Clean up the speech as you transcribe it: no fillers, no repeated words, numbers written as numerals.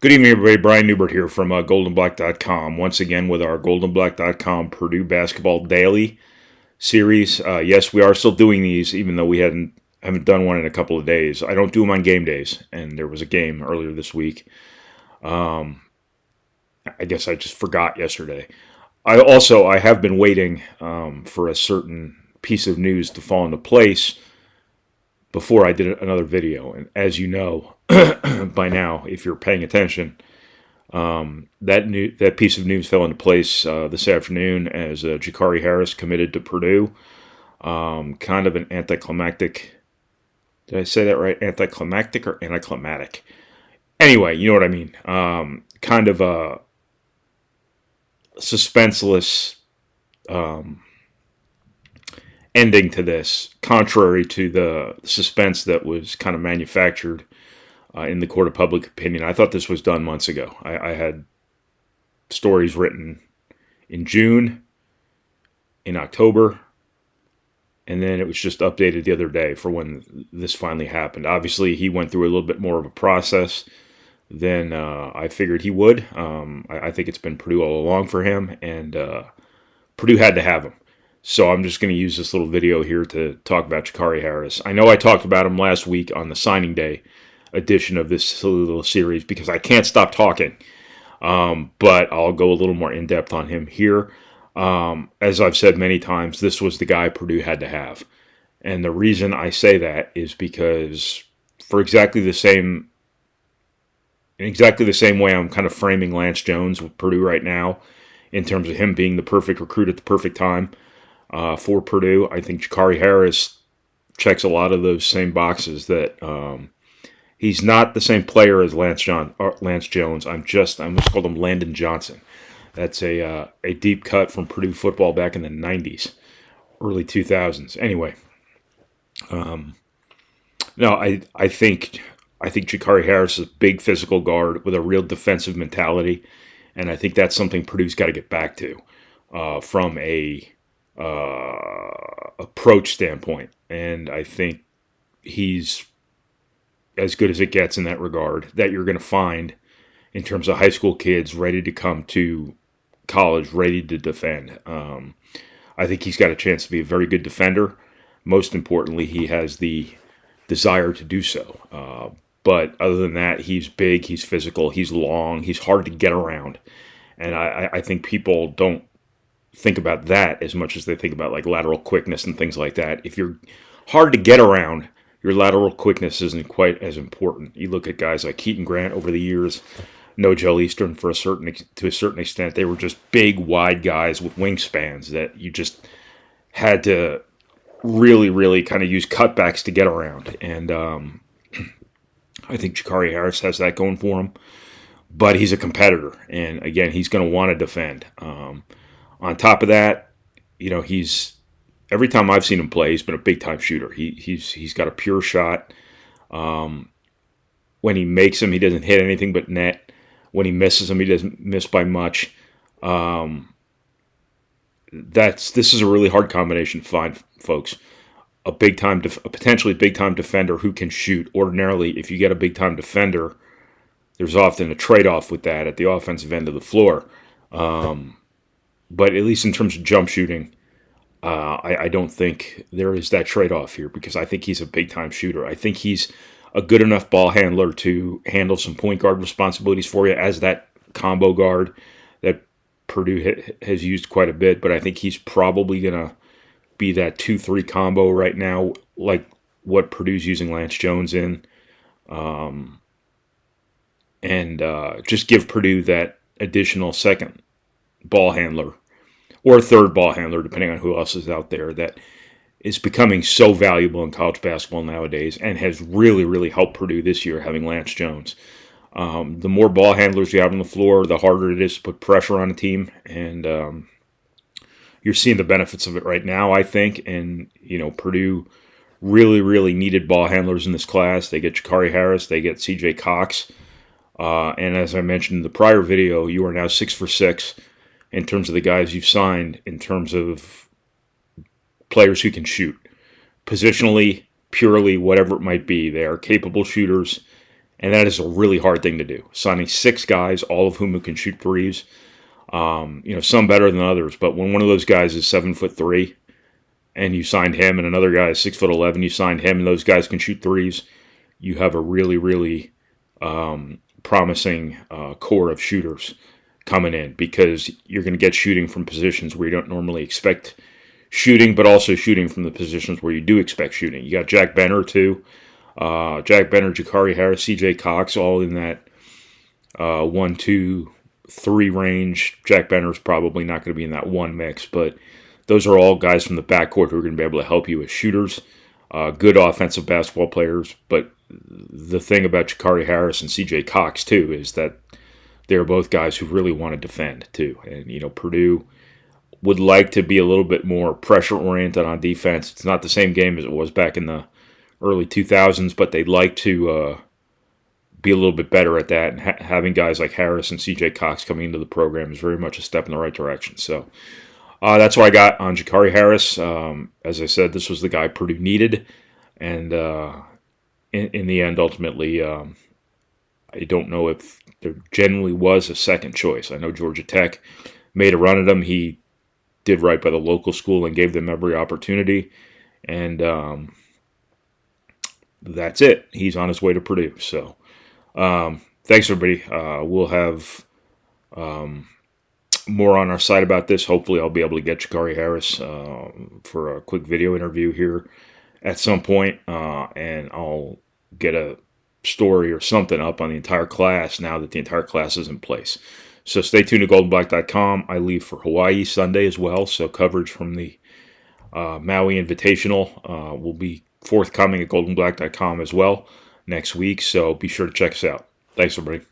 Good evening, everybody. Brian Neubert here from GoldandBlack.com. Once again with our GoldandBlack.com Purdue Basketball Daily series. Yes, we are still doing these, even though we haven't done one in a couple of days. I don't do them on game days, and there was a game earlier this week. I guess I just forgot yesterday. I have been waiting for a certain piece of news to fall into place before I did another video. And as you know, by now, if you're paying attention, that piece of news fell into place this afternoon as Gicarri Harris committed to Purdue. Kind of an anticlimactic. Did I say that right? Anticlimactic or anticlimactic? Anyway, you know what I mean. Kind of a suspenseless ending to this, contrary to the suspense that was kind of manufactured in the court of public opinion. I thought this was done months ago. I had stories written in June, in October, and then it was just updated the other day for when this finally happened. Obviously, he went through a little bit more of a process than I figured he would. I think it's been Purdue all along for him, and Purdue had to have him. So I'm just going to use this little video here to talk about Gicarri Harris. I know I talked about him last week on the signing day edition of this little series because I can't stop talking. But I'll go a little more in depth on him here. As I've said many times, this was the guy Purdue had to have. And the reason I say that is because for exactly the same way I'm kind of framing Lance Jones with Purdue right now, in terms of him being the perfect recruit at the perfect time for Purdue, I think Gicarri Harris checks a lot of those same boxes. That he's not the same player as Lance Jones. I almost called him Landon Johnson. That's a deep cut from Purdue football back in the 90s, early 2000s. Anyway, no, I think Gicarri Harris is a big physical guard with a real defensive mentality, and I think that's something Purdue's got to get back to from a approach standpoint. And I think he's as good as it gets in that regard that you're going to find in terms of high school kids ready to come to college, ready to defend. I think he's got a chance to be a very good defender. Most importantly, he has the desire to do so. But other than that, he's big, he's physical, he's long, he's hard to get around. And I think people don't think about that as much as they think about like lateral quickness and things like that. If you're hard to get around, your lateral quickness isn't quite as important. You look at guys like Keaton Grant over the years, no Joe Eastern to a certain extent. They were just big, wide guys with wingspans that you just had to really, really kind of use cutbacks to get around. And I think Gicarri Harris has that going for him. But he's a competitor, and again, he's going to want to defend. On top of that, you know, every time I've seen him play, he's been a big time shooter. He's got a pure shot. When he makes them, he doesn't hit anything but net. When he misses them, he doesn't miss by much. This is a really hard combination to find, folks. A potentially big time defender who can shoot. Ordinarily, if you get a big time defender, there's often a trade-off with that at the offensive end of the floor. But at least in terms of jump shooting, I don't think there is that trade-off here because I think he's a big-time shooter. I think he's a good enough ball handler to handle some point guard responsibilities for you as that combo guard that Purdue has used quite a bit. But I think he's probably going to be that 2-3 combo right now, like what Purdue's using Lance Jones in. And just give Purdue that additional second ball handler or third ball handler, depending on who else is out there, that is becoming so valuable in college basketball nowadays and has really, really helped Purdue this year, having Lance Jones. The more ball handlers you have on the floor, the harder it is to put pressure on a team, and you're seeing the benefits of it right now, I think. And, you know, Purdue really, really needed ball handlers in this class. They get Gicarri Harris, they get C.J. Cox. And as I mentioned in the prior video, you are now 6 for 6 in terms of the guys you've signed, in terms of players who can shoot. Positionally, purely, whatever it might be, they are capable shooters, And that is a really hard thing to do. Signing 6 guys, all of whom can shoot threes, some better than others. But when one of those guys is 7'3", and you signed him, and another guy is 6'11", you signed him, and those guys can shoot threes, you have a really, really promising core of shooters coming in, because you're going to get shooting from positions where you don't normally expect shooting, but also shooting from the positions where you do expect shooting. You got Jack Benner too. Jack Benner, Gicarri Harris, C.J. Cox, all in that 1, 2, 3 range. Jack Benner's probably not going to be in that 1 mix, but those are all guys from the backcourt who are going to be able to help you as shooters, good offensive basketball players. But the thing about Gicarri Harris and C.J. Cox too is that they're both guys who really want to defend too. And Purdue would like to be a little bit more pressure oriented on defense. It's not the same game as it was back in the early 2000s, but they'd like to be a little bit better at that. And having guys like Harris and C.J. Cox coming into the program is very much a step in the right direction. So that's what I got on Gicarri Harris. As I said, this was the guy Purdue needed, and in the end, ultimately, I don't know if there generally was a second choice. I know Georgia Tech made a run at him. He did right by the local school and gave them every opportunity, and that's it. He's on his way to Purdue. So thanks, everybody. We'll have more on our site about this. Hopefully I'll be able to get Gicarri Harris for a quick video interview here at some point, and I'll get a story or something up on the entire class now that the entire class is in place. So stay tuned to GoldandBlack.com. I leave for Hawaii Sunday as well, so coverage from the Maui Invitational will be forthcoming at GoldandBlack.com as well next week, so be sure to check us out. Thanks, everybody.